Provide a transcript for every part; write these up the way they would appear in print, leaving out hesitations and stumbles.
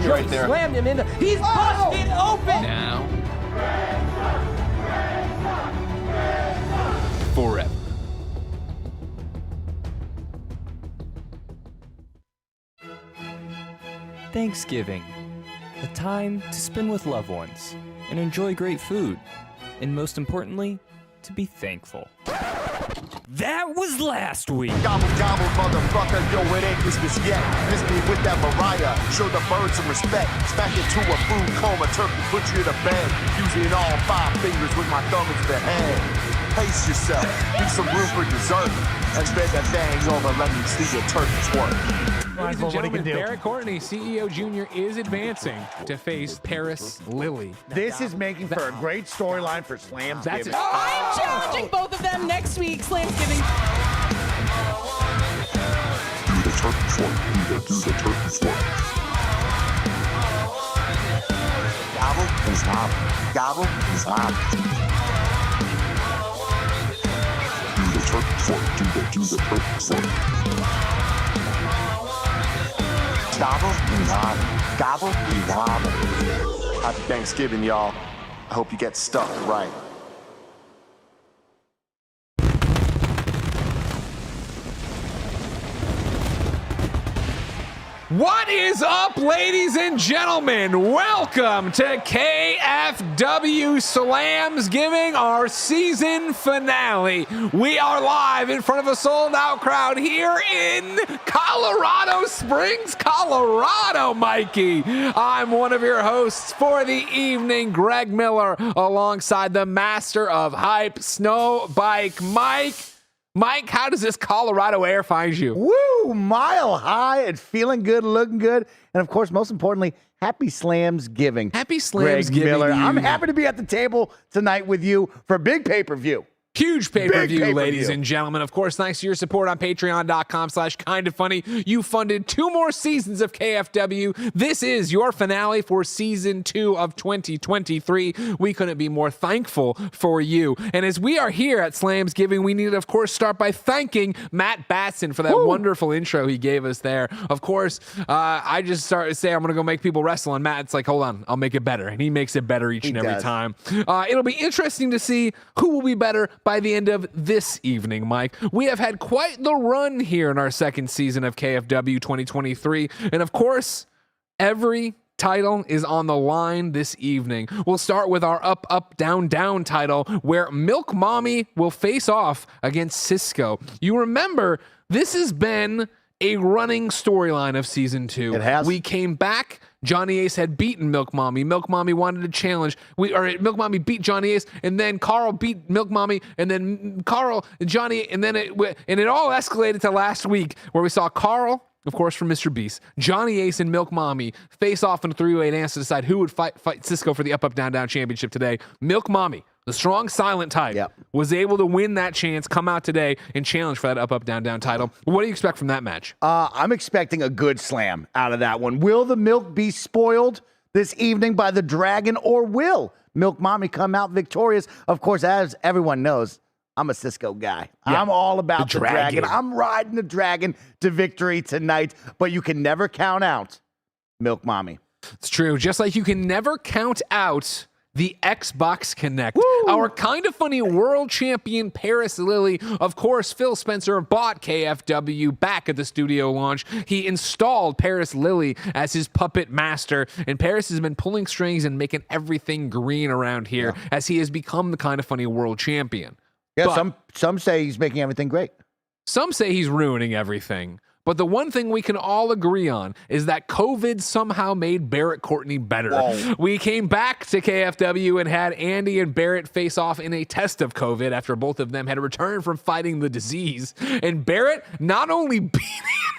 me right there. Slammed him into. He's busted open. Now. Forever. Thanksgiving. A time to spend with loved ones and enjoy great food. And most importantly, to be thankful. That was last week. Gobble, gobble, motherfucker, yo, it ain't Christmas yet. Miss me with that Mariah, show the birds some respect. Smack into a food coma, turkey, put you to bed. Using all 5 fingers with my thumb as the head. Pace yourself, leave some room for dessert. And spread that thing over, let me see your turkey twerk. Ladies and gentlemen, Barrett Courtney, CEO Jr., is advancing to face Paris Lily. This is making for a great storyline for Slamsgiving. I'm challenging both of them next week, Slamsgiving. Do the turkey twerk, do the turkey twerk. Gobble is hot, gobble is hot. Do the turkey twerk, do the turkey twerk. Gobble and gobble, gobble and gobble. Happy Thanksgiving, y'all. I hope you get stuffed right. What is up, ladies and gentlemen? Welcome to KFW Slamsgiving, our season finale. We are live in front of a sold-out crowd here in Colorado Springs, Colorado, Mikey. I'm one of your hosts for the evening, Greg Miller, alongside the master of hype, Snow Bike Mike. Mike, how does this Colorado air find you? Woo! Mile high and feeling good, looking good. And of course, most importantly, happy Slamsgiving. Happy Greg Slamsgiving. Miller. I'm happy to be at the table tonight with you for a big pay-per-view. Huge pay-per-view, pay-per-view, ladies and gentlemen. Of course, thanks to your support on patreon.com/KindaFunny, you funded 2 more seasons of KFW. This is your finale for season 2 of 2023. We couldn't be more thankful for you. And as we are here at Slamsgiving, we need to, of course, start by thanking Matt Batson for that wonderful intro he gave us there. Of course, I just started to say I'm going to go make people wrestle, and Matt's like, hold on, I'll make it better. And he makes it better each and every time. It'll be interesting to see who will be better by the end of this evening, Mike. We have had quite the run here in our second season of KFW 2023. And of course, every title is on the line this evening. We'll start with our up, up, down, down title, where Milk Mommy will face off against Cisco. You remember, this has been a running storyline of season 2. It has. We came back. Johnny Ace had beaten Milk Mommy. Milk Mommy wanted to challenge. Milk Mommy beat Johnny Ace, and then Carl beat Milk Mommy, and then Carl and Johnny, and then it all escalated to last week, where we saw Carl, of course, from Mr. Beast, Johnny Ace and Milk Mommy face off in a 3-way dance to decide who would fight Cisco for the up, up, down, down championship today. Milk Mommy, the strong, silent type, was able to win that chance, come out today, and challenge for that up, up, down, down title. What do you expect from that match? I'm expecting a good slam out of that one. Will the milk be spoiled this evening by the dragon, or will Milk Mommy come out victorious? Of course, as everyone knows, I'm a Cisco guy. Yeah. I'm all about the dragon. I'm riding the dragon to victory tonight, but you can never count out Milk Mommy. It's true. Just like you can never count out the Xbox Connect. Our KindaFunny world champion, Paris Lily. Of course, Phil Spencer bought KFW back at the studio launch. He installed Paris Lily as his puppet master, and Paris has been pulling strings and making everything green around here as he has become the KindaFunny world champion. Yeah, but some say he's making everything great. Some say he's ruining everything. But the one thing we can all agree on is that COVID somehow made Barrett Courtney better. Whoa. We came back to KFW and had Andy and Barrett face off in a test of COVID after both of them had returned from fighting the disease. And Barrett not only beat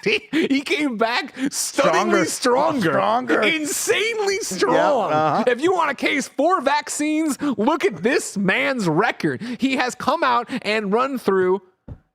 Andy, he came back stunningly stronger. Insanely strong. Yep, If you want a case for vaccines, look at this man's record. He has come out and run through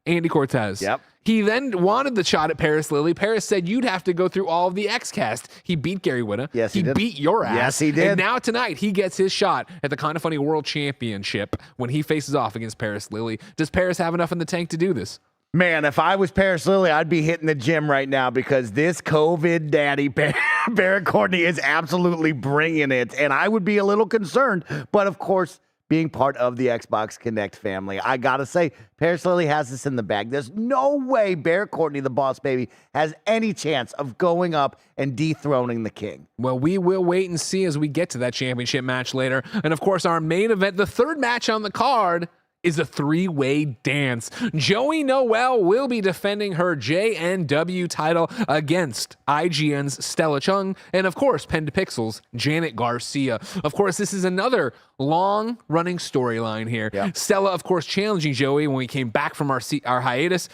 Andy Cortez. Yep. He then wanted the shot at Paris Lily. Paris said, you'd have to go through all of the X-Cast. He beat Gary Whitta. Yes, he did. Beat your ass. Yes, he did. And now tonight, he gets his shot at the KindaFunny World Championship when he faces off against Paris Lily. Does Paris have enough in the tank to do this? Man, if I was Paris Lily, I'd be hitting the gym right now because this COVID daddy, Barrett Courtney, is absolutely bringing it. And I would be a little concerned. But, of course, being part of the Xbox Connect family, I got to say, Paris Lily has this in the bag. There's no way Barrett Courtney, the boss baby, has any chance of going up and dethroning the king. Well, we will wait and see as we get to that championship match later. And, of course, our main event, the third match on the card, is a three-way dance. Joey Noelle will be defending her JNW title against IGN's Stella Chung and, of course, Pen to Pixel's Janet Garcia. Of course, this is another long-running storyline here. Yeah. Stella, of course, challenging Joey when we came back from our hiatus.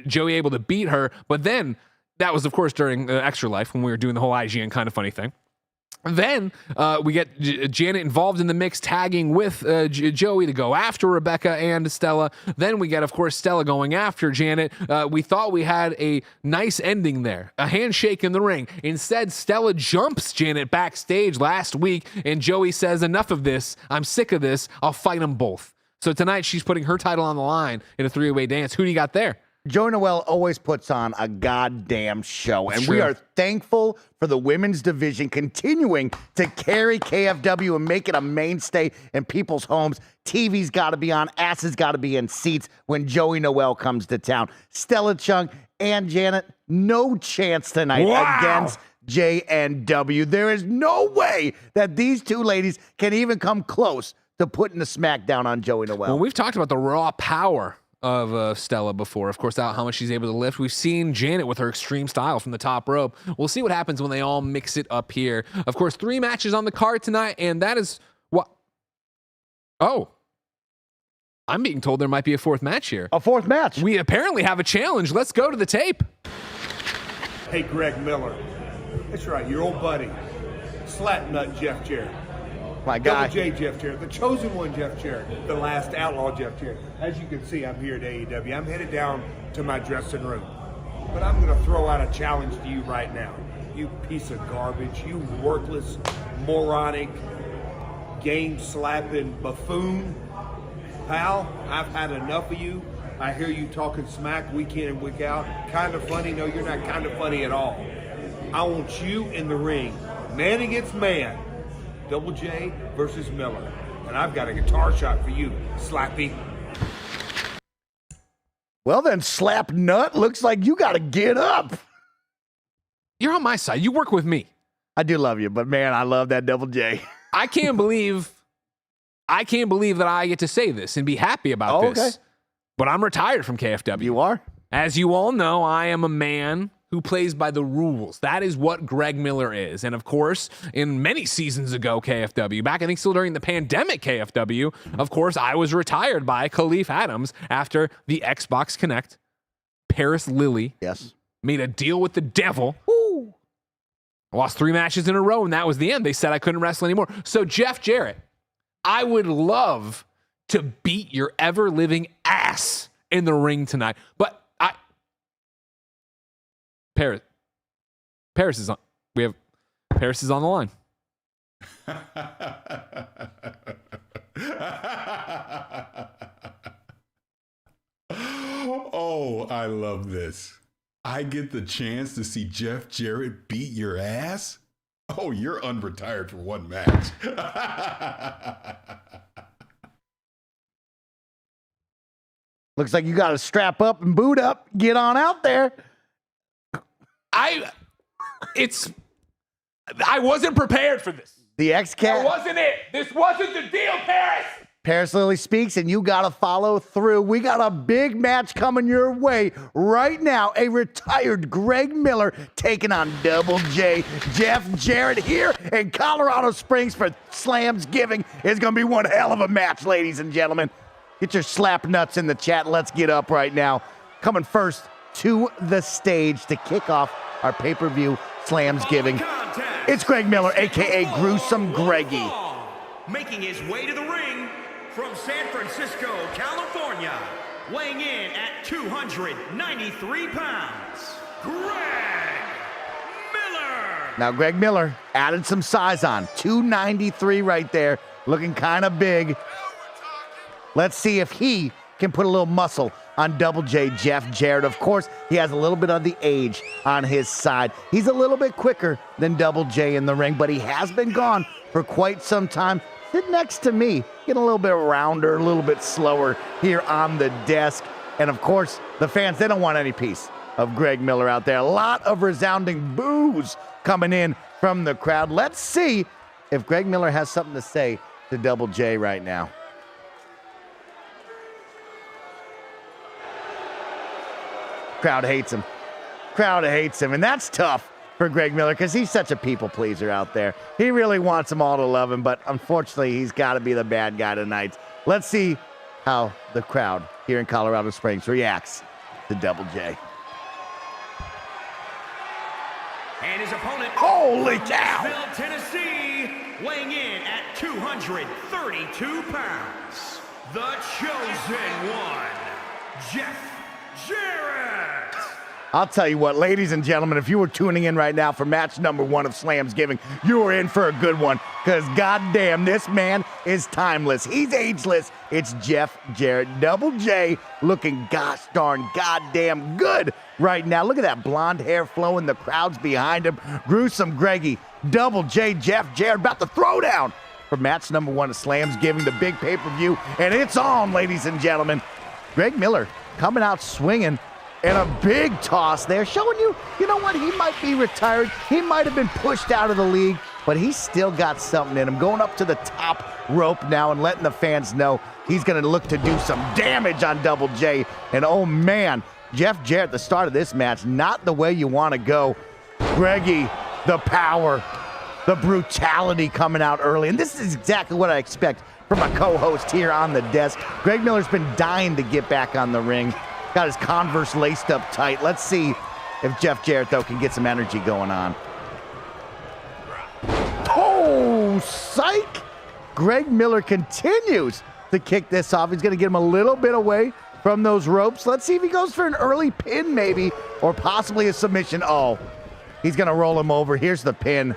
Joey able to beat her, but then that was, of course, during Extra Life when we were doing the whole IGN kind of funny thing. Then we get Janet involved in the mix, tagging with Joey to go after Rebecca and Stella. Then we get, of course, Stella going after Janet. We thought we had a nice ending there, a handshake in the ring. Instead, Stella jumps Janet backstage last week, and Joey says, enough of this. I'm sick of this. I'll fight them both. So tonight, she's putting her title on the line in a three-way dance. Who do you got there? Joey Noelle always puts on a goddamn show, and True. we are thankful for the women's division continuing to carry KFW and make it a mainstay in people's homes. TV's got to be on, asses got to be in seats when Joey Noelle comes to town. Stella Chung and Janet, no chance tonight against JNW. There is no way that these two ladies can even come close to putting the smackdown on Joey Noelle. Well, we've talked about the raw power of Stella before, of course, how much she's able to lift. We've seen Janet with her extreme style from the top rope. We'll see what happens when they all mix it up here. Of course, 3 matches on the card tonight, and that is what? Oh, I'm being told there might be a 4th match here. A 4th match. We apparently have a challenge. Let's go to the tape. Hey, Greg Miller. That's right, your old buddy. Slapnut Jeff Jarrett. My guy. Double J Jeff Jarrett, the chosen one Jeff Jarrett, the last outlaw Jeff Jarrett. As you can see, I'm here at AEW. I'm headed down to my dressing room. But I'm going to throw out a challenge to you right now. You piece of garbage, you worthless, moronic, game-slapping buffoon. Pal, I've had enough of you. I hear you talking smack week in and week out. Kind of funny? No, you're not kind of funny at all. I want you in the ring, man against man. Double J versus Miller. And I've got a guitar shot for you, Slappy. Well then, Slap Nut, looks like you got to get up. You're on my side. You work with me. I do love you, but man, I love that Double J. I can't believe that I get to say this and be happy about this. Okay. But I'm retired from KFW. You are? As you all know, I am a man who plays by the rules. That is what Greg Miller is. And of course, in many seasons ago, KFW, back I think still during the pandemic KFW, of course, I was retired by Khalif Adams after the Xbox Connect. Paris Lily made a deal with the devil. Woo. I lost 3 matches in a row, and that was the end. They said I couldn't wrestle anymore. So Jeff Jarrett, I would love to beat your ever-living ass in the ring tonight. But Paris is on. Paris is on the line. Oh, I love this. I get the chance to see Jeff Jarrett beat your ass? Oh, you're unretired for 1 match. Looks like you got to strap up and boot up. Get on out there. I wasn't prepared for this. The X-Cat. That wasn't it. This wasn't the deal, Paris. Paris Lily speaks, and you got to follow through. We got a big match coming your way right now. A retired Greg Miller taking on Double J. Jeff Jarrett here in Colorado Springs for Slamsgiving. It's going to be one hell of a match, ladies and gentlemen. Get your slap nuts in the chat. Let's get up right now. Coming first to the stage to kick off our pay-per-view Slamsgiving. It's Greg Miller, a.k.a. Gruesome Greggy. Making his way to the ring from San Francisco, California, weighing in at 293 pounds, Greg Miller. Now, Greg Miller added some size on. 293 right there, looking kind of big. Let's see if he can put a little muscle on Double J, Jeff Jarrett. Of course, he has a little bit of the age on his side. He's a little bit quicker than Double J in the ring, but he has been gone for quite some time. Sit next to me, getting a little bit rounder, a little bit slower here on the desk. And of course, the fans, they don't want any piece of Greg Miller out there. A lot of resounding boos coming in from the crowd. Let's see if Greg Miller has something to say to Double J right now. Crowd hates him. Crowd hates him, and that's tough for Greg Miller because he's such a people pleaser out there. He really wants them all to love him, but unfortunately, he's got to be the bad guy tonight. Let's see how the crowd here in Colorado Springs reacts to Double J. And his opponent, Holy from cow! Nashville, Tennessee, weighing in at 232 pounds, the chosen one, Jeff Jarrett. I'll tell you what, ladies and gentlemen, if you were tuning in right now for match number 1 of Slamsgiving, you were in for a good one, because goddamn, this man is timeless. He's ageless. It's Jeff Jarrett. Double J looking gosh darn goddamn good right now. Look at that blonde hair flowing. The crowd's behind him. Gruesome Greggy. Double J, Jeff Jarrett about to throw down for match number 1 of Slamsgiving, the big pay-per-view, and it's on, ladies and gentlemen. Greg Miller coming out swinging. And a big toss there, showing you know what, he might be retired. He might have been pushed out of the league, but he's still got something in him. Going up to the top rope now and letting the fans know he's going to look to do some damage on Double J. And oh man, Jeff Jarrett at the start of this match, not the way you want to go. Greggy, the power, the brutality coming out early. And this is exactly what I expect from a co-host here on the desk. Greg Miller's been dying to get back on the ring. Got his Converse laced up tight. Let's see if Jeff Jarrett, though, can get some energy going on. Oh, psych! Greg Miller continues to kick this off. He's going to get him a little bit away from those ropes. Let's see if he goes for an early pin, maybe, or possibly a submission. Oh, he's going to roll him over. Here's the pin.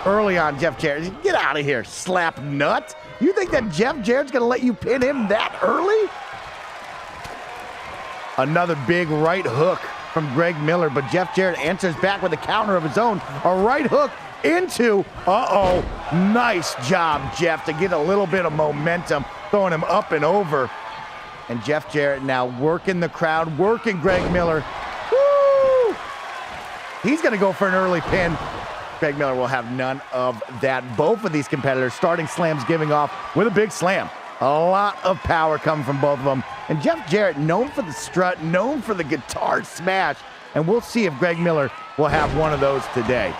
Early on, Jeff Jarrett. Get out of here, slap nut. You think that Jeff Jarrett's going to let you pin him that early? Another big right hook from Greg Miller, but Jeff Jarrett answers back with a counter of his own. A right hook into, nice job, Jeff, to get a little bit of momentum, throwing him up and over. And Jeff Jarrett now working the crowd, working Greg Miller. Woo! He's going to go for an early pin. Greg Miller will have none of that. Both of these competitors starting Slamsgiving off with a big slam. A lot of power coming from both of them. And Jeff Jarrett, known for the strut, known for the guitar smash. And we'll see if Greg Miller will have one of those today.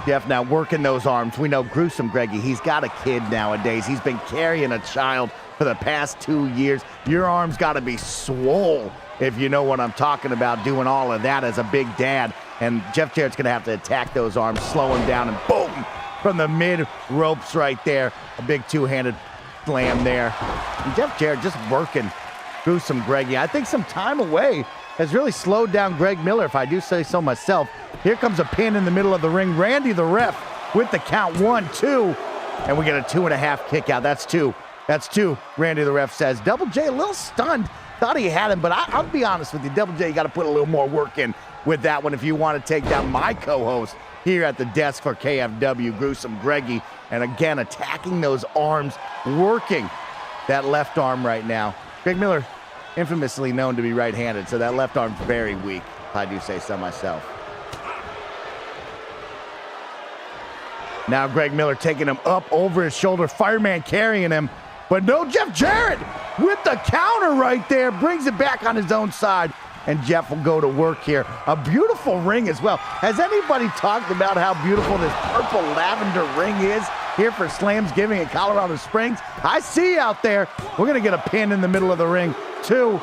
Jeff now working those arms. We know gruesome Greggy, he's got a kid nowadays. He's been carrying a child for the past 2 years. Your arms got to be swole, if you know what I'm talking about, doing all of that as a big dad. And Jeff Jarrett's going to have to attack those arms, slow him down, and boom! From the mid ropes right there. A big two-handed slam there. And Jeff Jarrett just working gruesome Greggy. I think some time away has really slowed down Greg Miller, if I do say so myself. Here comes a pin in the middle of the ring. Randy the ref with the count, 1, 2. And we get a 2.5 kick out. That's 2. That's 2, Randy the ref says. Double J a little stunned. Thought he had him, but I'll be honest with you. Double J, you got to put a little more work in with that one if you want to take down my co-host here at the desk for KFW, Gruesome Greggy. And again, attacking those arms, working that left arm right now. Greg Miller, infamously known to be right-handed, so that left arm's very weak, if I do say so myself. Now Greg Miller taking him up over his shoulder, fireman carrying him. But no, Jeff Jarrett with the counter right there, brings it back on his own side. And Jeff will go to work here. A beautiful ring as well. Has anybody talked about how beautiful this purple lavender ring is here for Slamsgiving in Colorado Springs? I see out there. We're going to get a pin in the middle of the ring. 2.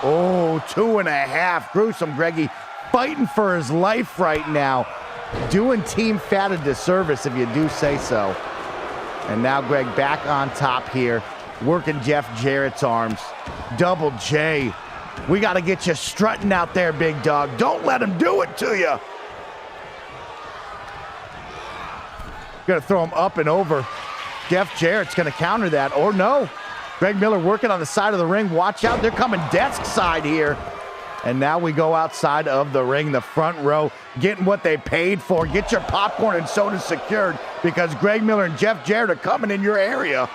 Oh, 2.5. Gruesome Greggy fighting for his life right now. Doing Team Fat a disservice, if you do say so. And now Greg back on top here, working Jeff Jarrett's arms. Double J. We got to get you strutting out there, big dog. Don't let him do it to you. Going to throw him up and over. Jeff Jarrett's going to counter that, or no. Greg Miller working on the side of the ring. Watch out, they're coming desk side here. And now we go outside of the ring, the front row, getting what they paid for. Get your popcorn and soda secured because Greg Miller and Jeff Jarrett are coming in your area.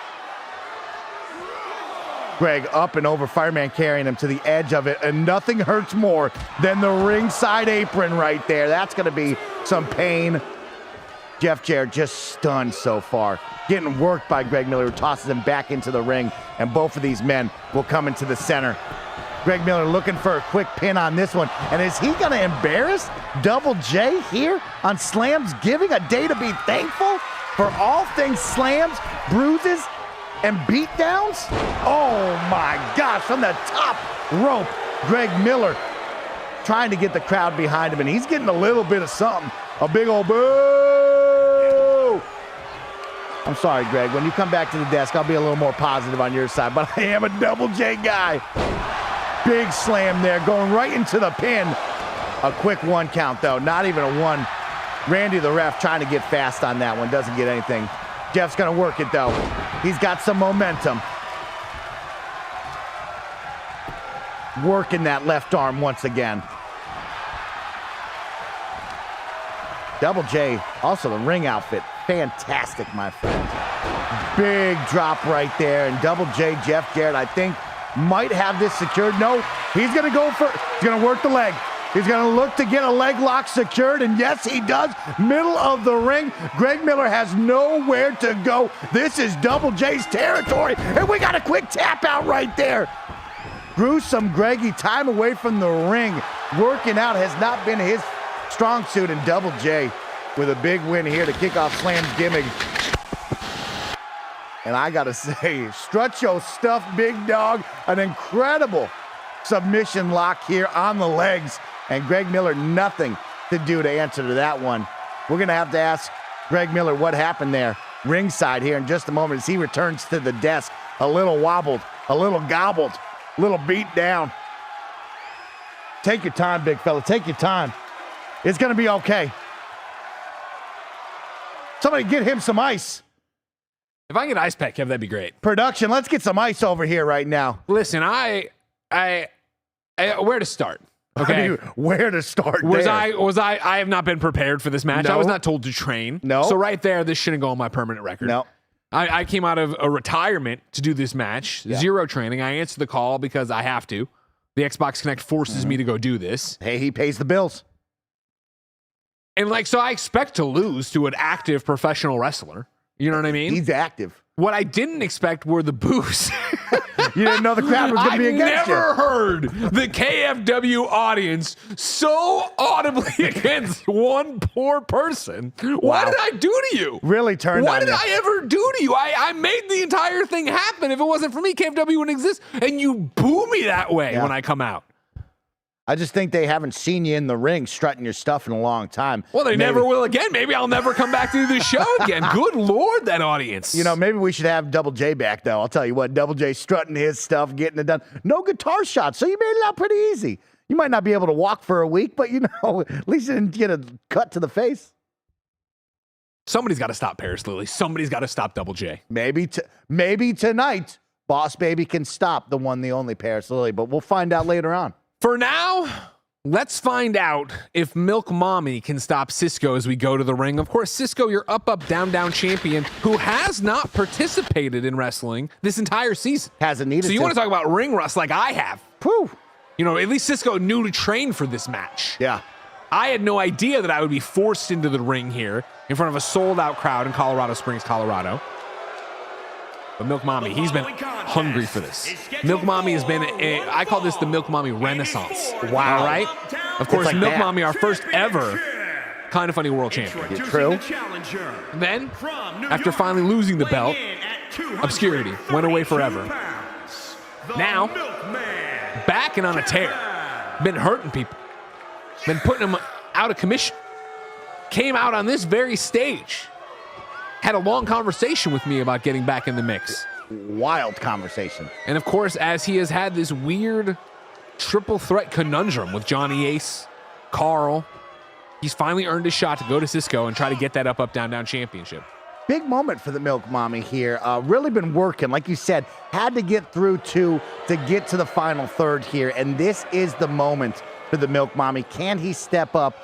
Greg up and over, Fireman carrying him to the edge of it, and nothing hurts more than the ringside apron right there. That's going to be some pain. Jeff Jarrett just stunned so far. Getting worked by Greg Miller, who tosses him back into the ring, and both of these men will come into the center. Greg Miller looking for a quick pin on this one. And is he going to embarrass Double J here on Slamsgiving, a day to be thankful for all things slams, bruises, and beatdowns? Oh my gosh, from the top rope, Greg Miller trying to get the crowd behind him, and he's getting a little bit of something. A big old boo! I'm sorry, Greg. When you come back to the desk, I'll be a little more positive on your side, but I am a Double J guy. Big slam there, going right into the pin. A quick 1 count, though. Not even a 1. Randy, the ref, trying to get fast on that one. Doesn't get anything. Jeff's going to work it, though. He's got some momentum. Working that left arm once again. Double J, also the ring outfit. Fantastic, my friend. Big drop right there. And Double J, Jeff Jarrett, I think, might have this secured. No, he's going to go for, he's going to work the leg. He's going to look to get a leg lock secured, and yes, he does. Middle of the ring. Greg Miller has nowhere to go. This is Double J's territory, and we got a quick tap out right there. Gruesome Greggy, time away from the ring. Working out has not been his strong suit, and Double J with a big win here to kick off Slamsgiving. And I gotta say, strut your stuff, big dog. An incredible submission lock here on the legs. And Greg Miller, nothing to do to answer to that one. We're gonna have to ask Greg Miller what happened there ringside here in just a moment as he returns to the desk. A little wobbled, a little gobbled, a little beat down. Take your time, big fella, take your time. It's gonna be okay. Somebody get him some ice. If I can get ice pack, Kev, that'd be great. Production, let's get some ice over here right now. Listen, I where to start? Okay, I mean, where to start? I have not been prepared for this match. No. I was not told to train. No. So right there, this shouldn't go on my permanent record. No. I came out of a retirement to do this match. Yeah. Zero training. I answered the call because I have to. The Xbox Connect forces me to go do this. Hey, he pays the bills. And so I expect to lose to an active professional wrestler. You know what I mean? He's active. What I didn't expect were the boos. You didn't know the crowd was going to be against you. I've never heard the KFW audience so audibly against one poor person. Wow. What did I do to you? Really turned on you. What did I ever do to you? I made the entire thing happen. If it wasn't for me, KFW wouldn't exist. And you boo me that way when I come out. I just think they haven't seen you in the ring strutting your stuff in a long time. Well, they never will again. Maybe I'll never come back to the show again. Good Lord, that audience. You know, maybe we should have Double J back, though. I'll tell you what, Double J strutting his stuff, getting it done. No guitar shots, so you made it out pretty easy. You might not be able to walk for a week, but, you know, at least you didn't get a cut to the face. Somebody's got to stop Paris Lily. Somebody's got to stop Double J. Maybe tonight, Boss Baby can stop the one, the only Paris Lily, but we'll find out later on. For now, let's find out if Milk Mommy can stop Cisco as we go to the ring. Of course, Cisco, your up, down champion who has not participated in wrestling this entire season. Hasn't needed to. So you want to talk about ring rust like I have. Whew. You know, at least Cisco knew to train for this match. Yeah. I had no idea that I would be forced into the ring here in front of a sold-out crowd in Colorado Springs, Colorado. But Milk Mommy, he's been hungry for this. Milk Mommy has been, I call this the Milk Mommy Renaissance. Wow. All right? Of course, like Milk that. Mommy, our first ever KindaFunny world champion. True. Then, after finally losing the belt, obscurity went away forever. Now, back and on a tear. Been hurting people. Been putting them out of commission. Came out on this very stage. Had a long conversation with me about getting back in the mix. Wild conversation. And of course, as he has had this weird triple threat conundrum with Johnny Ace, Carl, he's finally earned his shot to go to Cisco and try to get that up, down championship. Big moment for the Milk Mommy here. Really been working, like you said, had to get through two to get to the final third here, and this is the moment for the Milk Mommy. Can he step up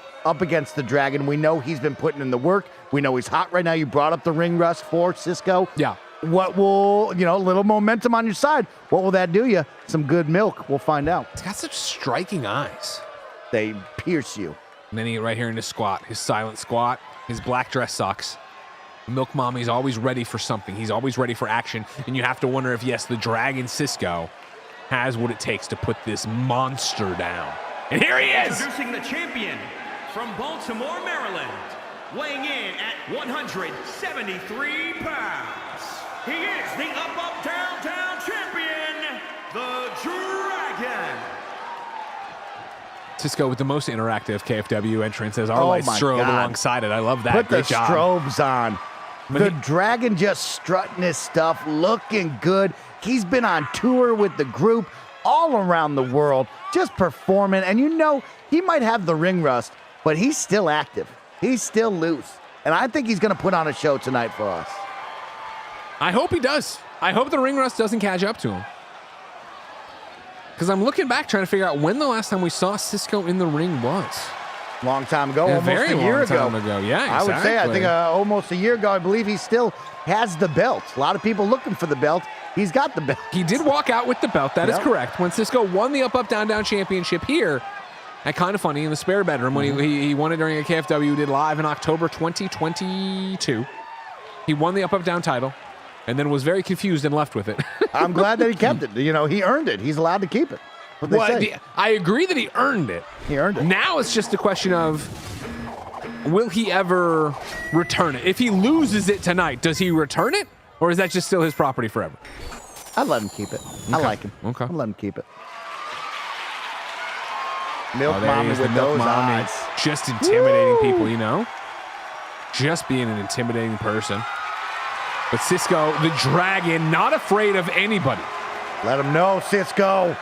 against the Dragon? We know he's been putting in the work. We know he's hot right now. You brought up the ring rust for Cisco. Yeah. What will, a little momentum on your side, what will that do you? Some good milk. We'll find out. He's got such striking eyes. They pierce you. And then he right here in his squat, his silent squat, his black dress socks. Milk Mommy's always ready for something. He's always ready for action. And you have to wonder if, yes, the Dragon Cisco has what it takes to put this monster down. And here he is! Introducing the champion from Baltimore, Maryland, weighing in at 173 pounds. He is the up, down champion, the Dragon. Cisco with the most interactive KFW entrance as our lights my strobe God. alongside it. I love that. Put Great the job. strobes on. The Dragon just strutting his stuff, looking good. He's been on tour with the group all around the world, just performing. And he might have the ring rust, but he's still active. He's still loose. And I think he's going to put on a show tonight for us. I hope he does. I hope the ring rust doesn't catch up to him. Because I'm looking back trying to figure out when the last time we saw Cisco in the ring was. Long time ago, A almost very a year long ago. time ago. Yeah, I would say, I exactly. think almost a year ago, I believe he still has the belt. A lot of people looking for the belt. He's got the belt. He did walk out with the belt. That is Yep. correct. When Cisco won the up, down championship here at KindaFunny in the spare bedroom, when he won it during a KFW, did live in October 2022. He won the up, down title and then was very confused and left with it. I'm glad that he kept it. He earned it. He's allowed to keep it. What they say. I agree that he earned it. He earned it. Now it's just a question of, will he ever return it? If he loses it tonight, does he return it? Or is that just still his property forever? I'd let him keep it. I like him. Okay. I'd let him keep it. Milk There Mommy he is, with the Milk those Mommy. eyes. Just intimidating people, Just being an intimidating person. But Cisco, the Dragon, not afraid of anybody. Let him know, Cisco.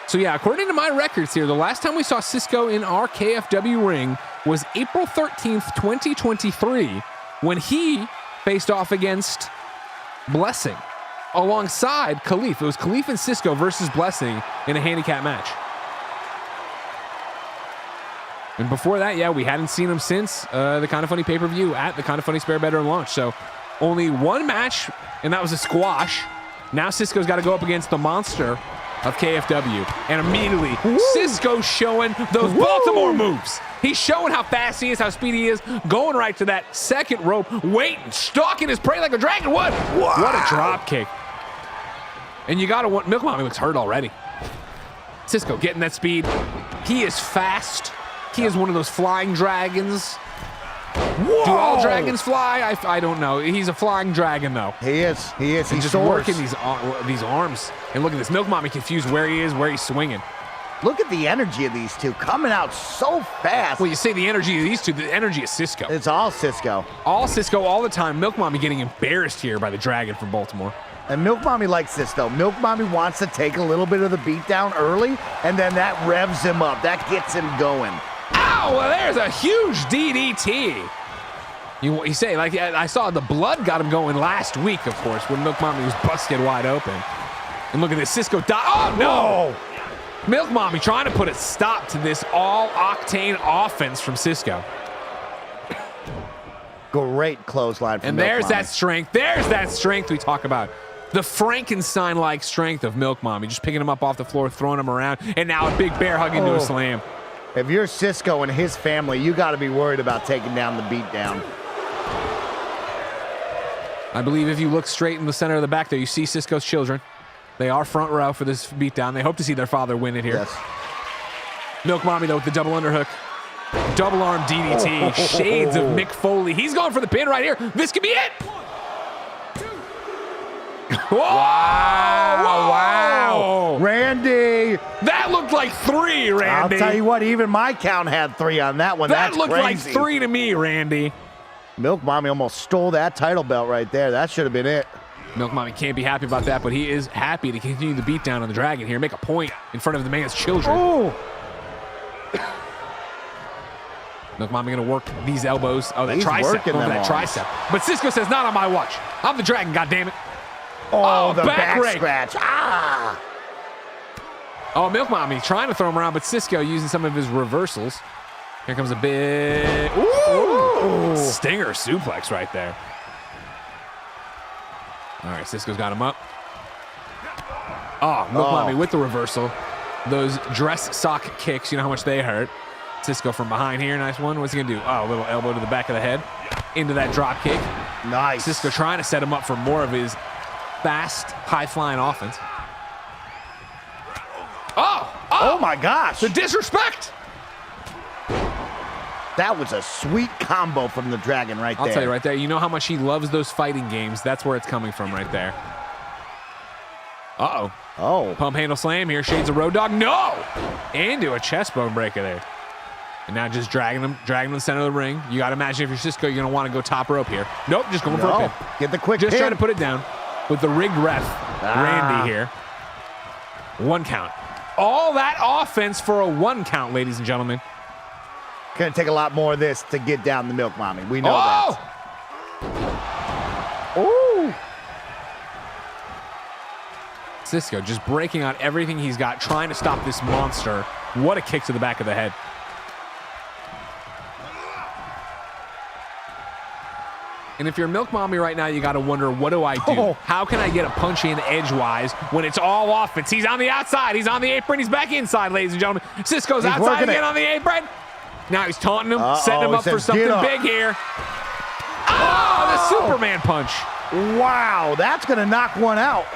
So yeah, according to my records here, the last time we saw Cisco in our KFW ring was April 13th, 2023, when he faced off against Blessing alongside Khalif. It was Khalif and Cisco versus Blessing in a handicap match. And before that, yeah, we hadn't seen him since the KindaFunny pay-per-view at the KindaFunny Spare Bedroom launch. So only one match, and that was a squash. Now Cisco's got to go up against the monster of KFW. And immediately, Cisco's showing those Baltimore moves. He's showing how fast he is, how speedy he is, going right to that second rope, waiting, stalking his prey like a dragon would. What a drop kick. And you got to want, Milk Mommy looks hurt already. Cisco getting that speed. He is fast. He is one of those flying dragons. Whoa. Do all dragons fly? I don't know. He's a flying dragon, though. He is. He's just soars. working these arms. And look at this. Milk Mommy confused where he is, where he's swinging. Look at the energy of these two coming out so fast. Well, you say the energy of these two, the energy of Cisco. It's all Cisco. All Cisco all the time. Milk Mommy getting embarrassed here by the Dragon from Baltimore. And Milk Mommy likes this, though. Milk Mommy wants to take a little bit of the beat down early, and then that revs him up. That gets him going. Ow! Well, there's a huge DDT. You say, like, I saw the blood got him going last week, of course, when Milk Mommy was busted wide open. And look at this, Cisco oh no! Whoa. Milk Mommy trying to put a stop to this all-octane offense from Cisco. Great clothesline from And Milk there's Mommy. that strength. There's that strength we talk about. The Frankenstein-like strength of Milk Mommy, just picking him up off the floor, throwing him around, and now a big bear hug into a slam. If you're Cisco and his family, you got to be worried about taking down the beat down. I believe if you look straight in the center of the back there, you see Cisco's children. They are front row for this beatdown. They hope to see their father win it here. Yes. Milk Mommy, though, with the double underhook. Double arm DDT. Shades of Mick Foley. He's going for the pin right here. This could be it. Whoa! Wow! Randy! That looked like 3, Randy. I'll tell you what, even my count had 3 on that one. That That's looked crazy. like 3 to me, Randy. Milk Mommy almost stole that title belt right there. That should have been it. Milk Mommy can't be happy about that, but he is happy to continue the beatdown on the Dragon here. Make a point in front of the man's children. Oh! Milk Mommy gonna work these elbows. Oh, that He's tricep. working Going for them that arms. tricep. But Cisco says, not on my watch. I'm the dragon, goddammit. Oh, the back rake. scratch. Ah! Oh, Milk Mommy trying to throw him around, but Cisco using some of his reversals. Here comes a big stinger suplex right there. All right, Cisco's got him up. Oh, Milk Mommy with the reversal. Those dress sock kicks, you know how much they hurt. Cisco from behind here, nice one. What's he gonna do? Oh, a little elbow to the back of the head. Into that drop kick. Nice. Cisco trying to set him up for more of his fast, high-flying offense. Oh my gosh. The disrespect! That was a sweet combo from the Dragon right there. I'll tell you right there, you know how much he loves those fighting games. That's where it's coming from right there. Uh-oh. Oh. Pump handle slam here. Shades of Road Dogg. No! Into a chest bone breaker there. And now just dragging him to the center of the ring. You got to imagine if you're Cisco, you're going to want to go top rope here. Nope, just going for a pin. Get the quick Just pin. trying to put it down with the rigged ref, Randy here. 1 count. All that offense for a 1 count, ladies and gentlemen. Gonna take a lot more of this to get down the Milk Mommy. We know that. Ooh. Cisco just breaking out everything he's got, trying to stop this monster. What a kick to the back of the head. And if you're Milk Mommy right now, you got to wonder, what do I do? Oh. How can I get a punch in edgewise when it's all offense? He's on the outside. He's on the apron. He's back inside, ladies and gentlemen. Cisco's He's outside working again it. on the apron. Now he's taunting him, setting him he up for says, something "Get up." big here. Oh, the Superman punch. Wow, that's gonna knock one out.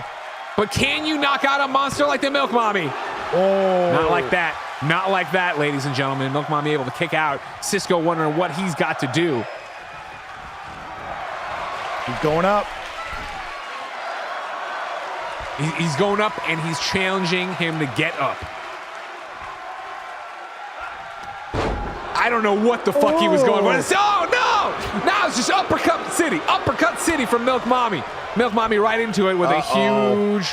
But can you knock out a monster like the Milk Mommy? Oh. Not like that. Not like that, ladies and gentlemen. Milk Mommy able to kick out. Cisco wondering what he's got to do. He's going up. He's going up, and he's challenging him to get up. I don't know what the fuck he was going for. Oh, no! Now it's just uppercut city. Uppercut city from Milk Mommy. Milk Mommy right into it with a huge...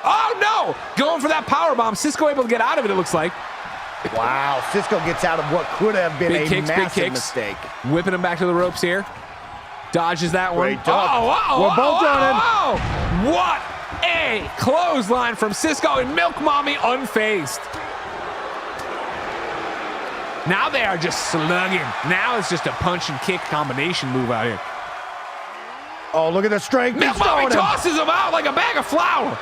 Oh, no! Going for that powerbomb. Cisco able to get out of it, it looks like. Wow, Cisco gets out of what could have been Big a kicks, big massive kicks. mistake. Whipping him back to the ropes here. Dodges that one. Great duck. We're both on him. What a clothesline from Cisco, and Milk Mommy unfazed. Now they are just slugging. Now it's just a punch and kick combination move out here. Oh, look at the strength. Milk He's throwing Mommy him. tosses him out like a bag of flour.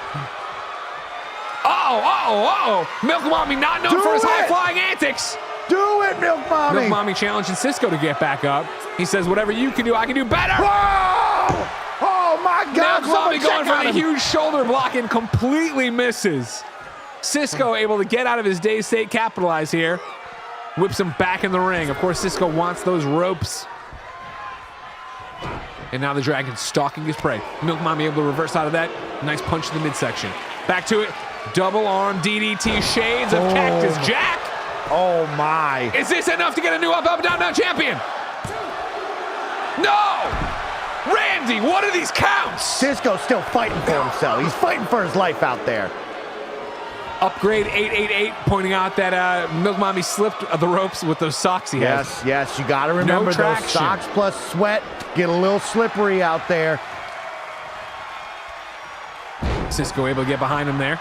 Milk Mommy not known Do for his it. high-flying antics. Do it, Milk Mommy. Milk Mommy challenging Cisco to get back up. He says, whatever you can do, I can do better. Whoa! Oh, my God. Milk Mommy Someone going check for on the him. huge shoulder block and completely misses. Cisco able to get out of his day state, capitalize here. Whips him back in the ring. Of course, Cisco wants those ropes. And now the Dragon stalking his prey. Milk Mommy able to reverse out of that. Nice punch in the midsection. Back to it. Double arm DDT, shades of Cactus Jack. Oh, my. Is this enough to get a new up, down, down champion? No! Randy, what are these counts? Cisco's still fighting for himself. He's fighting for his life out there. Upgrade 888 pointing out that Milk Mommy slipped the ropes with those socks he has. Yes, you got to remember those traction. socks plus sweat get a little slippery out there. Cisco able to get behind him there.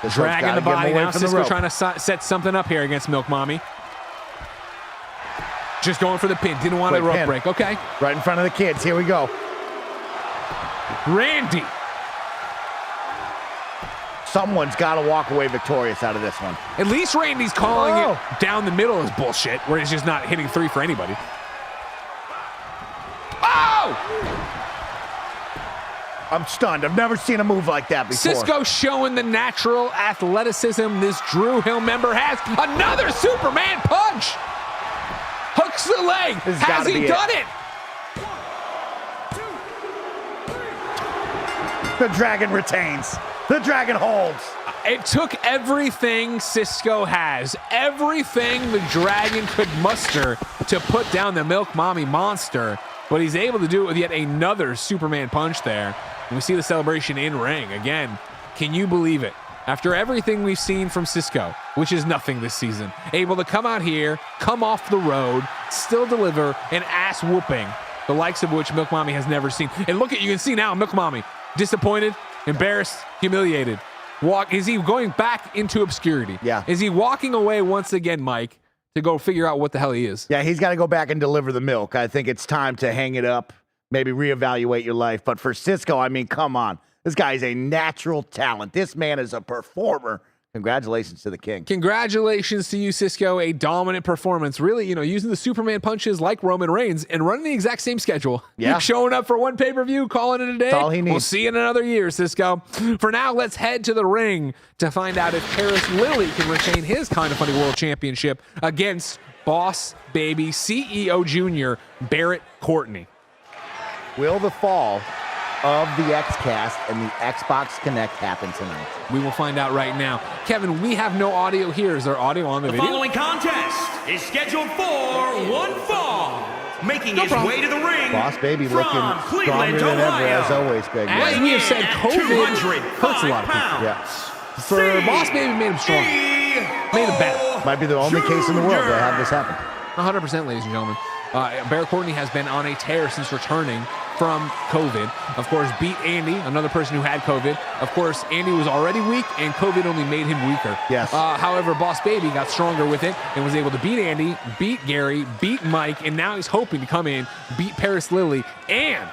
This one's Dragging gotta the get him body away now. from the Cisco rope. trying to set something up here against Milk Mommy. Just going for the pin. Didn't want a Quick rope pin. break. Okay. Right in front of the kids. Here we go. Randy. Someone's got to walk away victorious out of this one. At least Randy's calling it down the middle is bullshit, where he's just not hitting 3 for anybody. Oh! I'm stunned. I've never seen a move like that before. Cisco showing the natural athleticism this Drew Hill member has. Another Superman punch! Hooks the leg. This has Has gotta he be done it. The Dragon retains. The Dragon holds. It took everything Cisco has, everything the Dragon could muster to put down the Milk Mommy monster, but he's able to do it with yet another Superman punch there. And we see the celebration in ring again. Can you believe it? After everything we've seen from Cisco, which is nothing this season. Able to come out here, come off the road, still deliver an ass whooping, the likes of which Milk Mommy has never seen. And look at, you can see now, Milk Mommy, disappointed, embarrassed, humiliated. Is he going back into obscurity? Yeah. Is he walking away once again, Mike, to go figure out what the hell he is? Yeah, he's got to go back and deliver the milk. I think it's time to hang it up, maybe reevaluate your life. But for Cisco, I mean, come on. This guy is a natural talent. This man is a performer. Congratulations to the king. Congratulations to you, Cisco. A dominant performance. Really, using the Superman punches like Roman Reigns and running the exact same schedule. Yeah. Showing up for one pay-per-view, calling it a day. That's all he needs. We'll see you in another year, Cisco. For now, let's head to the ring to find out if Paris Lilly can retain his Kinda Funny World Championship against Boss Baby CEO Jr. Barrett Courtney. Will the fall of the X-Cast and the Xbox Connect happen tonight? We will find out right now. Kevin, we have no audio here. Is there audio on the The video? following contest is scheduled for one fall. Making his way to the ring. Boss Baby from looking stronger Cleveland, than ever, Ohio. as always, Greg. As we have said, COVID hurts a lot of people. Yeah. For Boss Baby, made him stronger. Made him better. Might be the only case in the world to have this happen. 100%, ladies and gentlemen. Barrett Courtney has been on a tear since returning from COVID. Of course, beat Andy, another person who had COVID. Of course, Andy was already weak, and COVID only made him weaker. Yes. However, Boss Baby got stronger with it and was able to beat Andy, beat Gary, beat Mike, and now he's hoping to come in, beat Paris Lilly, and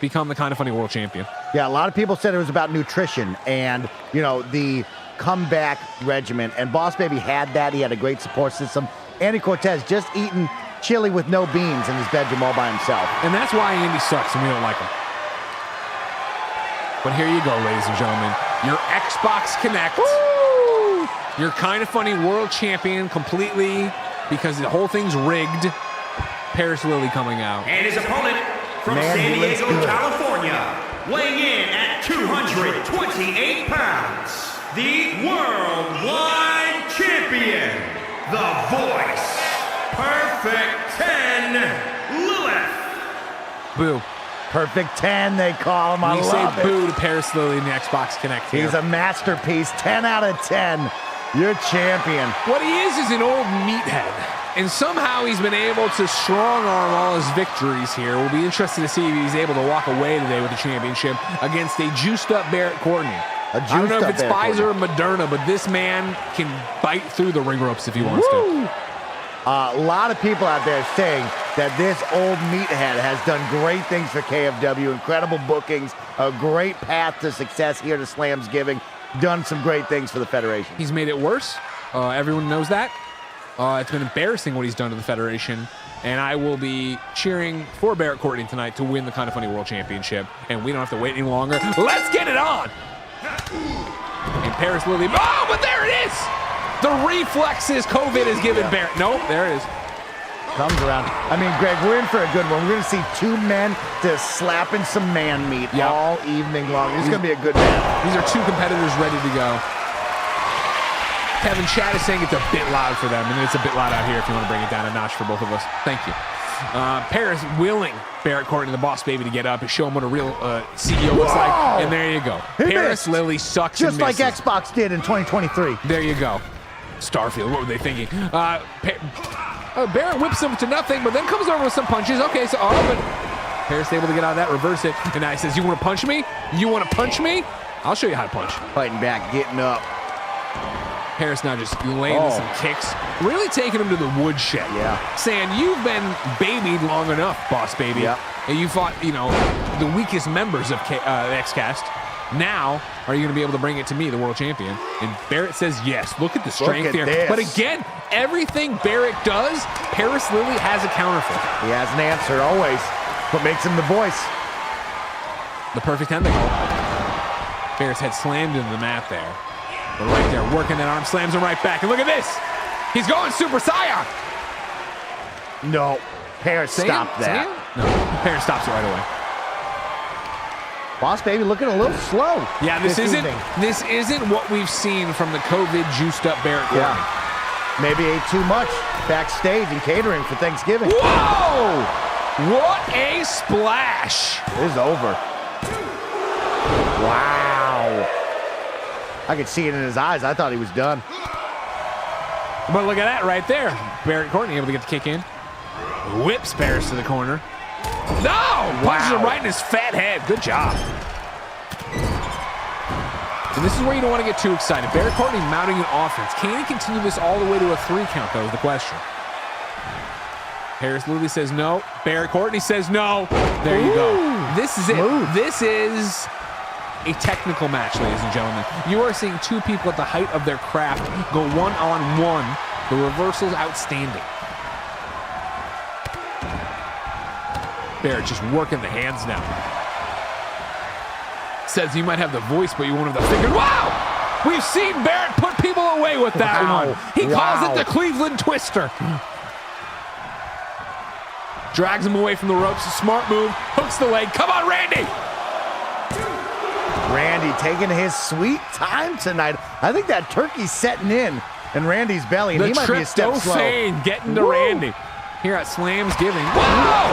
become the Kinda Funny World Champion. Yeah, a lot of people said it was about nutrition and, the comeback regimen. And Boss Baby had that. He had a great support system. Andy Cortez just eating chili with no beans in his bedroom all by himself. And that's why Andy sucks and we don't like him. But here you go, ladies and gentlemen. Your Xbox Connect. Woo! Your Kinda Funny World Champion completely, because the whole thing's rigged. Paris Lilly coming out. And his opponent from Man, San he looks Diego, good. California, weighing in at 228 pounds, the worldwide champion, the voice, Perfect 10, Lilith. Boo. Perfect 10, they call him. I We love say it. boo to Paris Lilly in the Xbox Connect here. He's a masterpiece. 10 out of 10. You're champion. What he is an old meathead. And somehow he's been able to strong arm all his victories here. We'll be interested to see if he's able to walk away today with the championship against a juiced up Barrett Courtney. I don't know if it's Pfizer or Moderna, but this man can bite through the ring ropes if he wants to. A lot of people out there saying that this old meathead has done great things for KFW, incredible bookings, a great path to success here to Slamsgiving, done some great things for the Federation. He's made it worse. Everyone knows that. It's been embarrassing what he's done to the Federation, and I will be cheering for Barrett Courtney tonight to win the Kinda Funny World Championship, and we don't have to wait any longer. Let's get it on! And Paris Lilly, oh, but there it is! The reflexes COVID has given Barrett. Nope, there it is. Comes around. I mean, Greg, we're in for a good one. We're going to see two men just slapping some man meat all evening long. This is going to be a good match. These are two competitors ready to go. Kevin, chat is saying it's a bit loud for them, and it's a bit loud out here if you want to bring it down a notch for both of us. Thank you. Paris willing Barrett Courtney, the Boss Baby, to get up and show him what a real CEO looks like. And there you go. Paris missed. Lilly sucks Just and like misses. Xbox did in 2023. There you go. Starfield, what were they thinking? Barrett whips him to nothing, but then comes over with some punches. Okay, so, but Paris able to get out of that, reverse it, and now he says, you want to punch me? You want to punch me? I'll show you how to punch. Fighting back, getting up. Paris now just laying in some kicks, really taking him to the woodshed. Yeah. Saying, you've been babied long enough, Boss Baby. Yep. And you fought, the weakest members of X-Cast. Now, are you going to be able to bring it to me, the world champion? And Barrett says yes. Look at the strength here. this. But again, everything Barrett does, Paris Lilly has a counter for. He has an answer always. What makes him the voice? The perfect 10 they call it. Barrett's head slammed into the mat there. But right there, working that arm, slams him right back. And look at this. He's going Super Saiyan. No. Paris stopped that. No, Paris stops it right away. Boss Baby looking a little slow. Yeah, this isn't evening. what we've seen from the COVID juiced up Barrett Courtney. Yeah. Maybe ate too much backstage and catering for Thanksgiving. Whoa! What a splash! It is over. Wow. I could see it in his eyes. I thought he was done. But look at that right there. Barrett Courtney able to get the kick in. Whips Paris to the corner. No! Punches him right in his fat head. Good job. And this is where you don't want to get too excited. Barrett Courtney mounting an offense. Can he continue this all the way to a 3 count? That was the question. Paris literally says no. Barrett Courtney says no. There you go. This is it. This is a technical match, ladies and gentlemen. You are seeing 2 people at the height of their craft go one-on-one. The reversal's outstanding. Barrett just working the hands now. Says he might have the voice, but you won't have the figure. Wow! We've seen Barrett put people away with that one. He calls it the Cleveland Twister. Drags him away from the ropes. A smart move. Hooks the leg. Come on, Randy! Randy taking his sweet time tonight. I think that turkey's setting in Randy's belly, and he might be a step slow. Getting to Randy here at Slamsgiving. Whoa!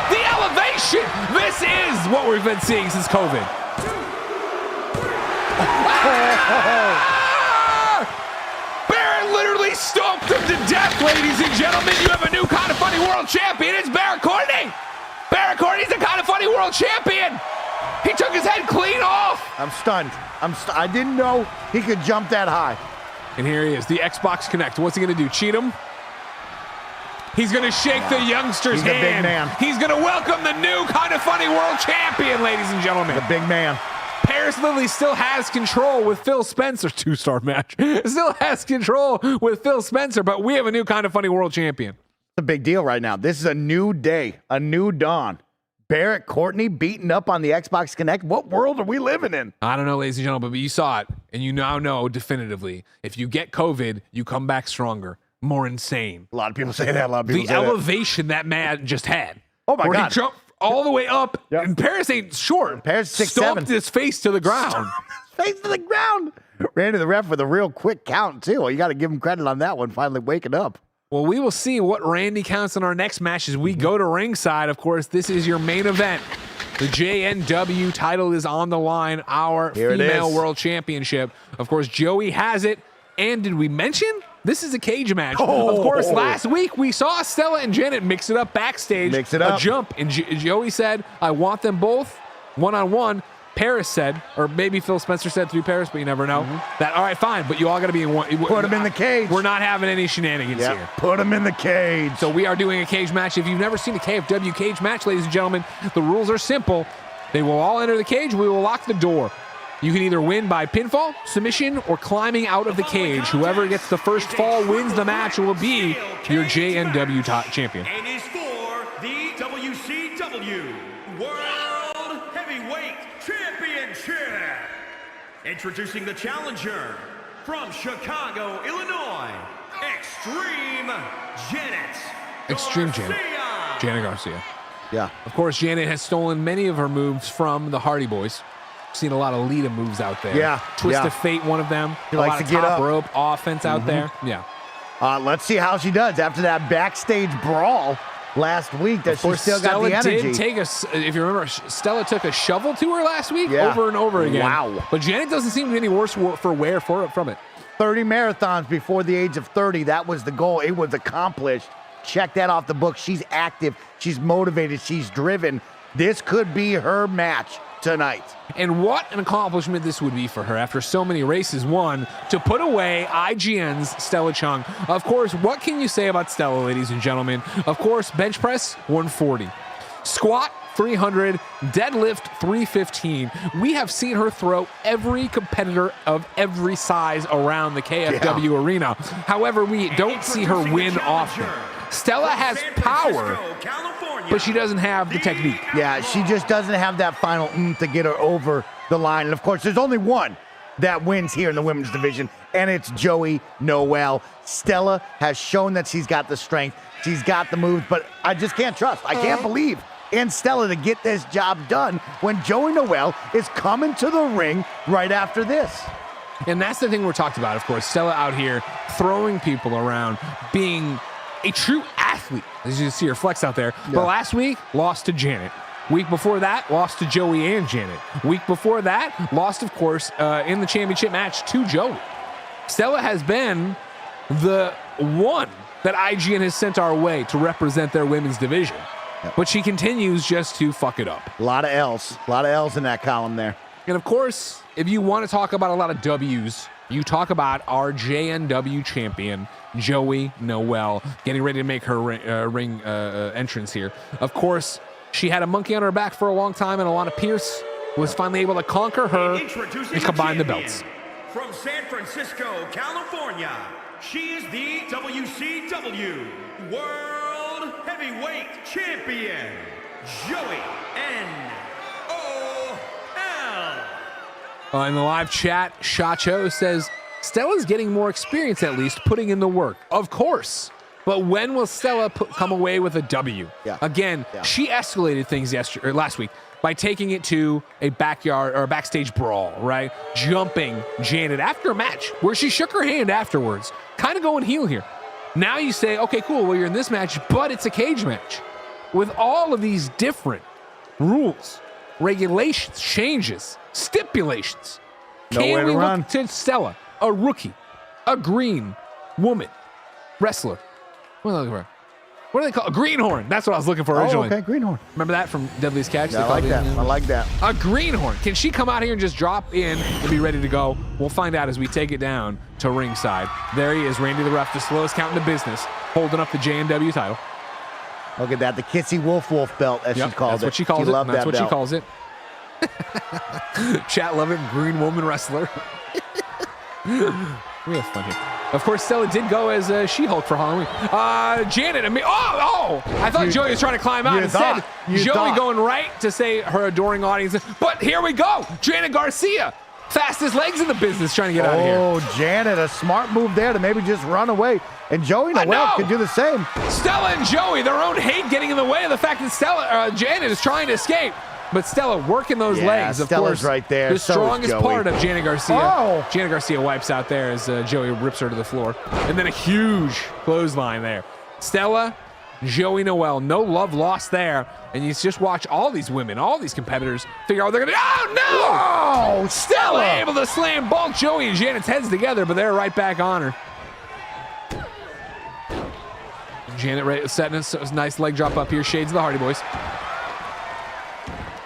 The elevation! This is what we've been seeing since COVID. Barrett literally stomped him to death, ladies and gentlemen. You have a new Kinda Funny world champion. It's Barrett Courtney. Barrett Courtney's the Kinda Funny world champion. He took his head clean off. I'm stunned. I didn't know he could jump that high. And here he is, the Xbox Connect. What's he going to do? Cheat him? He's going to shake the youngster's hand. He's a big man. He's going to welcome the new Kinda Funny world champion, ladies and gentlemen. The big man. Paris Lilly still has control with Phil Spencer. 2-star match. Still has control with Phil Spencer, but we have a new Kinda Funny world champion. It's a big deal right now. This is a new day, a new dawn. Barrett Courtney beaten up on the Xbox Connect. What world are we living in? I don't know, ladies and gentlemen, but you saw it, and you now know definitively, if you get COVID, you come back stronger, more insane. A lot of people say that. The elevation that man just had. Oh, my God. He jumped all the way up, and Paris ain't short. Paris 6'7". Stomped his face to the ground. Face to the ground. Randy the ref with a real quick count, too. Well, you got to give him credit on that one, finally waking up. Well, we will see what Randy counts in our next match as we go to ringside. Of course, this is your main event. The JNW title is on the line, our female world championship. Of course, Joey has it. And did we mention this is a cage match? Oh. Of course, last week we saw Stella and Janet mix it up backstage. Mix it up. A jump. And Joey said, I want them both one-on-one. Paris said, or maybe Phil Spencer said through Paris, but you never know. That, all right, fine, but you all got to be in one. Put him in the cage. We're not having any shenanigans here. Put him in the cage. So we are doing a cage match. If you've never seen a KFW cage match, ladies and gentlemen, the rules are simple. They will all enter the cage. We will lock the door. You can either win by pinfall, submission, or climbing out of the cage. Whoever gets the first fall wins the match and will be your JNW champion. And is for the WCW World Heavyweight Championship. Introducing the challenger from Chicago, Illinois, Extreme Janet. Janet Garcia. Yeah. Of course, Janet has stolen many of her moves from the Hardy Boys. Seen a lot of Lita moves out there. Yeah. Twist of Fate, one of them. She a likes lot to of get top up. rope offense out there. Yeah. Let's see how she does after that backstage brawl last week. That she still got the energy. Did take if you remember, Stella took a shovel to her last week over and over again. Wow. But Janet doesn't seem to be any worse for wear from it. 30 marathons before the age of 30. That was the goal. It was accomplished. Check that off the book. She's active. She's motivated. She's driven. This could be her match tonight. And what an accomplishment this would be for her after so many races won to put away IGN's Stella Chung. Of course, what can you say about Stella, ladies and gentlemen? Of course, bench press 140, squat 300, deadlift 315. We have seen her throw every competitor of every size around the KFW arena. However, we don't see her win often. Stella has power, but she doesn't have the technique. Yeah, she just doesn't have that final to get her over the line. And of course, there's only one that wins here in the women's division, and it's Joey Noelle. Stella has shown that she's got the strength, she's got the moves, but I just can't trust. I can't believe in Stella to get this job done when Joey Noelle is coming to the ring right after this. And that's the thing we're talking about, of course. Stella out here throwing people around, being a true athlete, as you see her flex out there. Yeah. But last week, lost to Janet. Week before that, lost to Joey and Janet. Week before that, lost, of course, in the championship match to Joey. Stella has been the one that IGN has sent our way to represent their women's division. Yep. But she continues just to fuck it up. A lot of L's. A lot of L's in that column there. And of course, if you want to talk about a lot of W's, you talk about our JNW champion, Joey Noelle, getting ready to make her ring entrance here. Of course, she had a monkey on her back for a long time, and Alana Pierce was finally able to conquer her and combine the belts. From San Francisco, California, she is the WCW World Heavyweight Champion, Joey Noelle. In the live chat, Shacho says, Stella's getting more experience, at least, putting in the work. Of course. But when will Stella come away with a W? Yeah. Again, she escalated things last week by taking it to a backyard or a backstage brawl, right? Jumping Janet after a match where she shook her hand afterwards, kind of going heel here. Now you say, okay, cool, well, you're in this match, but it's a cage match. With all of these different rules, regulations, changes, stipulations, Nowhere can we to run. look to Stella, a rookie, a green woman, wrestler? What am I looking for? What do they call a greenhorn? That's what I was looking for originally. Oh, okay, greenhorn. Remember that from Deadliest Catch? Yeah, I like that. I like that. A greenhorn. Can she come out here and just drop in and be ready to go? We'll find out as we take it down to ringside. There he is, Randy the Ref, the slowest count in the business, holding up the JNW title. Look at that, the Kissy Wolf belt, as she calls that's it. what she calls She it. loved That's that what belt. she calls it. Chat love it. Green woman wrestler. We have fun here. Of course, Stella did go as She-Hulk for Halloween. Janet, I thought Joey was trying to climb out. Instead, Joey going right to say her adoring audience. But here we go. Janet Garcia, fastest legs in the business, trying to get out of here. Oh, Janet, a smart move there to maybe just run away. And Joey Noelle could do the same. Stella and Joey, their own hate getting in the way of the fact that Janet is trying to escape. But Stella working those legs, of Stella's course. right there. The So is strongest Joey. part of Janet Garcia. Oh. Janet Garcia wipes out there as Joey rips her to the floor. And then a huge clothesline there. Stella, Joey Noelle, no love lost there. And you just watch all these women, all these competitors figure out what they're going to do. Oh, no! Whoa, Stella able to slam both Joey and Janet's heads together, but they're right back on her. Janet setting a nice leg drop up here. Shades of the Hardy Boys.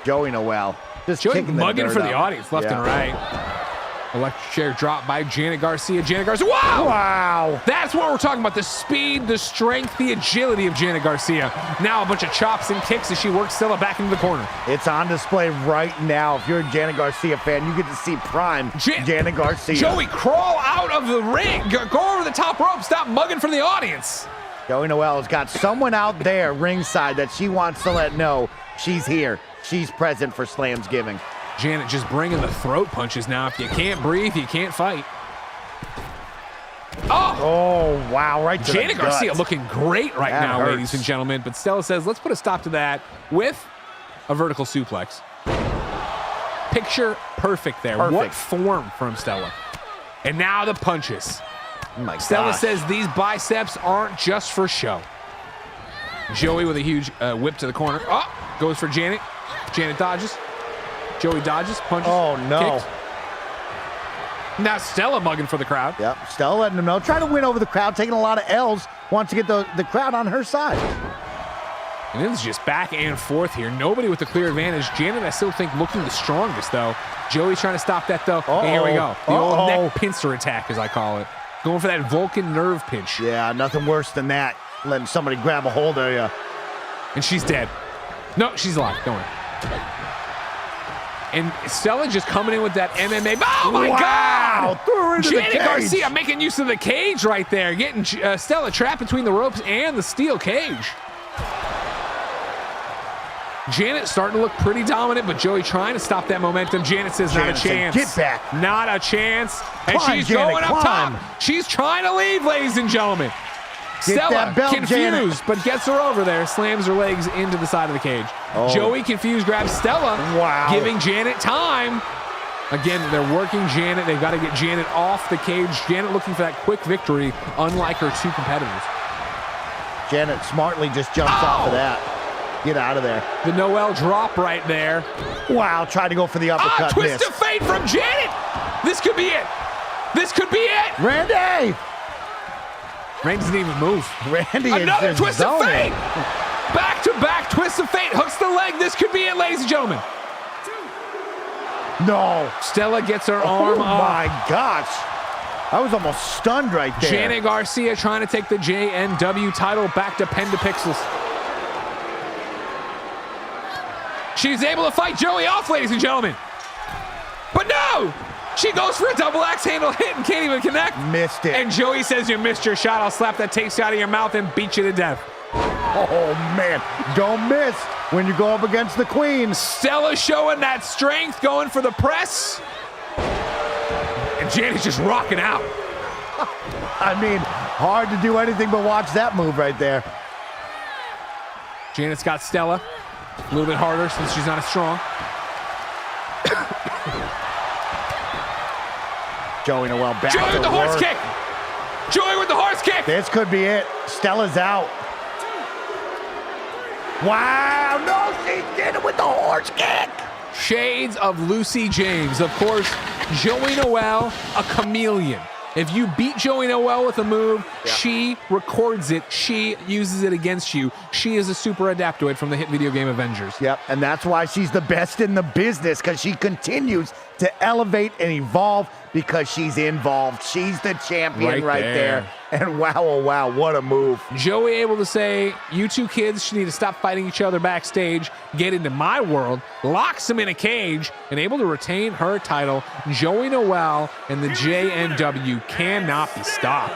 Joey Noelle. Just Joey kicking mugging dirt for the up. audience, left and right. Electric chair drop by Janet Garcia. Janet Garcia, wow! Wow. That's what we're talking about, the speed, the strength, the agility of Janet Garcia. Now a bunch of chops and kicks as she works Stella back into the corner. It's on display right now. If you're a Janet Garcia fan, you get to see prime Janet Garcia. Joey, crawl out of the ring. Go over the top rope. Stop mugging for the audience. Joey Noelle has got someone out there ringside that she wants to let know she's here. She's present for Slamsgiving. Janet just bringing the throat punches now. If you can't breathe, you can't fight. Oh, wow, right to Janet the Garcia guts. looking great right That now, hurts. ladies and gentlemen. But Stella says, let's put a stop to that with a vertical suplex. Picture perfect there. Perfect. What form from Stella. And now the punches. Oh my Stella gosh. says these biceps aren't just for show. Joey with a huge whip to the corner. Oh, goes for Janet. Janet dodges. Joey dodges, punches. Oh, no. Kicks. Now Stella mugging for the crowd. Yep, Stella letting them know. Trying to win over the crowd, taking a lot of L's. Wants to get the crowd on her side. And it's just back and forth here. Nobody with a clear advantage. Janet, I still think, looking the strongest, though. Joey's trying to stop that, though. And here we go. The old neck pincer attack, as I call it. Going for that Vulcan nerve pinch. Yeah, nothing worse than that. Letting somebody grab a hold of you. And she's dead. No, she's alive. Don't worry. And Stella just coming in with that MMA. Oh, my Wow! God! Threw her into the Janet cage. Garcia making use of the cage right there. Getting Stella trapped between the ropes and the steel cage. Janet starting to look pretty dominant, but Joey trying to stop that momentum. Janet says, not a Janet said, chance. "Get back." Not a chance. And Climb, she's Janet, going up climb. top. She's trying to leave, ladies and gentlemen. Get Stella that belt, confused, Janet. but gets her over there, slams her legs into the side of the cage. Oh. Joey confused, grabs Stella, Wow. giving Janet time. Again, they're working Janet. They've got to get Janet off the cage. Janet looking for that quick victory, unlike her two competitors. Janet smartly just jumps off of that. Get out of there. The Noelle drop right there. Wow, tried to go for the uppercut. Twist Missed. of fate from Janet. This could be it. This could be it. Randy! Randy didn't even move. Randy is Another just twist of zoning. fate. Back-to-back twist of fate. Hooks the leg. This could be it, ladies and gentlemen. No. Stella gets her arm Oh up. my gosh. I was almost stunned right there. Janet Garcia trying to take the JNW title back to Pendapixels. She's able to fight Joey off, ladies and gentlemen. But no! She goes for a double axe handle hit and can't even connect. Missed it. And Joey says, you missed your shot. I'll slap that taste out of your mouth and beat you to death. Oh, man. Don't miss when you go up against the queen. Stella showing that strength, going for the press. And Janet's just rocking out. I mean, hard to do anything but watch that move right there. Janet's got Stella. A little bit harder since she's not as strong. Joey Noel back Joey to with the horse work. kick. Joey with the horse kick. This could be it. Stella's out. Wow, no, she did it with the horse kick. Shades of Lucy James. Of course, Joey Noel, a chameleon. If you beat Joey Noel with a move, she records it. She uses it against you. She is a super adaptoid from the hit video game Avengers. Yep, and that's why she's the best in the business, because she continues to elevate and evolve because she's involved. She's the champion right there. And wow, oh wow, what a move. Joey able to say, you two kids should need to stop fighting each other backstage, get into my world, locks him in a cage, and able to retain her title. Joey Noel and the JNW cannot be stopped.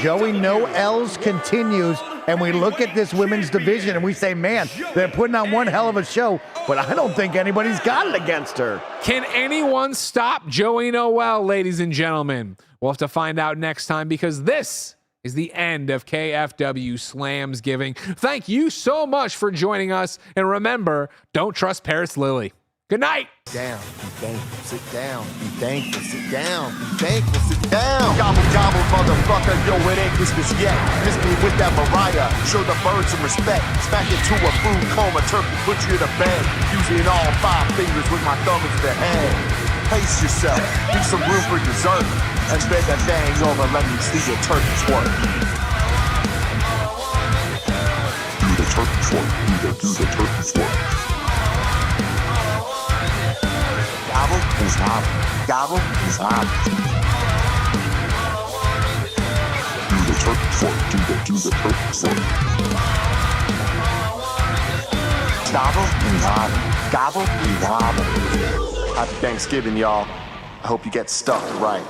Joey Noel's continues, and we look at this women's division and we say, man, they're putting on one hell of a show, but I don't think anybody's got it against her. Can anyone stop Joey Noel, ladies and gentlemen? We'll have to find out next time, because this is the end of KFW Slamsgiving. Thank you so much for joining us, and remember, don't trust Paris Lily. Good night. Down, be thankful, sit down, be thankful, sit down, be thankful, sit down. Gobble, gobble, motherfucker, yo, it ain't Christmas yet. Miss me with that Mariah, show the birds some respect. Smack it to a food coma, turkey, put you to bed. Using all 5 fingers with my thumb into the head. Pace yourself, leave some room for dessert. And bend that thing over, let me see your turkey twerk. Do the turkey twerk, do the turkey twerk. Gobble is hobble. Gobble is hobble. Do the turkey twerk. Do the turkey twerk. Gobble is hobble. Gobble is hobble. Happy Thanksgiving, y'all. I hope you get stuffed right.